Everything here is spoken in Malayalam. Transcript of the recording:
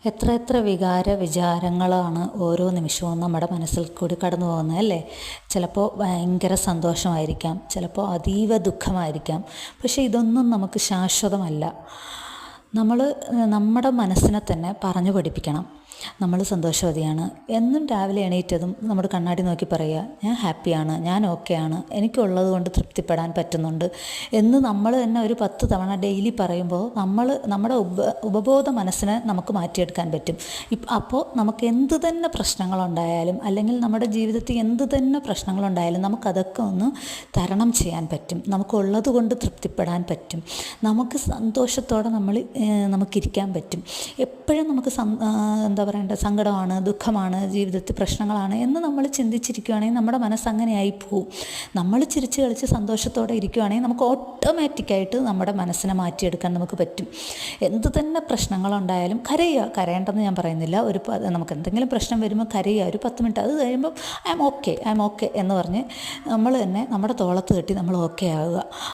എത്ര എത്ര വികാര വിചാരങ്ങളാണ് ഓരോ നിമിഷവും നമ്മുടെ മനസ്സിൽ കൂടി കടന്നു പോകുന്നത് അല്ലേ. ചിലപ്പോൾ ഭയങ്കര സന്തോഷമായിരിക്കാം, ചിലപ്പോൾ അതീവ ദുഃഖമായിരിക്കാം. പക്ഷേ ഇതൊന്നും നമുക്ക് ശാശ്വതമല്ല. നമ്മൾ നമ്മുടെ മനസ്സിനെ തന്നെ പറഞ്ഞു പഠിപ്പിക്കണം, നമ്മൾ സന്തോഷവതിയാണ്. എന്നും രാവിലെ എണീറ്റതും നമ്മുടെ കണ്ണാടി നോക്കി പറയുക, ഞാൻ ഹാപ്പിയാണ്, ഞാൻ ഓക്കെയാണ്, എനിക്കുള്ളത് കൊണ്ട് തൃപ്തിപ്പെടാൻ പറ്റുന്നുണ്ട് എന്ന് നമ്മൾ തന്നെ ഒരു 10 തവണ ഡെയിലി പറയുമ്പോൾ നമ്മുടെ ഉപബോധ മനസ്സിനെ നമുക്ക് മാറ്റിയെടുക്കാൻ പറ്റും. അപ്പോൾ നമുക്ക് എന്ത് തന്നെ പ്രശ്നങ്ങളുണ്ടായാലും, അല്ലെങ്കിൽ നമ്മുടെ ജീവിതത്തിൽ എന്ത് തന്നെ പ്രശ്നങ്ങളുണ്ടായാലും നമുക്കതൊക്കെ ഒന്ന് തരണം ചെയ്യാൻ പറ്റും. നമുക്കുള്ളത് കൊണ്ട് തൃപ്തിപ്പെടാൻ പറ്റും. നമുക്ക് സന്തോഷത്തോടെ നമുക്കിരിക്കാൻ പറ്റും. എപ്പോഴും നമുക്ക് എന്താ പറയേണ്ടത്, സങ്കടമാണ്, ദുഃഖമാണ്, ജീവിതത്തിൽ പ്രശ്നങ്ങളാണ് എന്ന് നമ്മൾ ചിന്തിച്ചിരിക്കുകയാണെങ്കിൽ നമ്മുടെ മനസ്സ് അങ്ങനെയായി പോവും. നമ്മൾ ചിരിച്ച് കളിച്ച് സന്തോഷത്തോടെ ഇരിക്കുകയാണെങ്കിൽ നമുക്ക് ഓട്ടോമാറ്റിക്കായിട്ട് നമ്മുടെ മനസ്സിനെ മാറ്റിയെടുക്കാൻ നമുക്ക് പറ്റും. എന്ത് തന്നെ പ്രശ്നങ്ങളുണ്ടായാലും കരയേണ്ടെന്ന് ഞാൻ പറയുന്നില്ല. നമുക്ക് എന്തെങ്കിലും പ്രശ്നം വരുമ്പോൾ കരയുക, ഒരു 10 മിനിറ്റ്. അത് കഴിയുമ്പോൾ ഐ എം ഓക്കെ എന്ന് പറഞ്ഞ് നമ്മൾ തന്നെ നമ്മുടെ തോളത്ത് കെട്ടി നമ്മൾ ഓക്കെ ആവുക.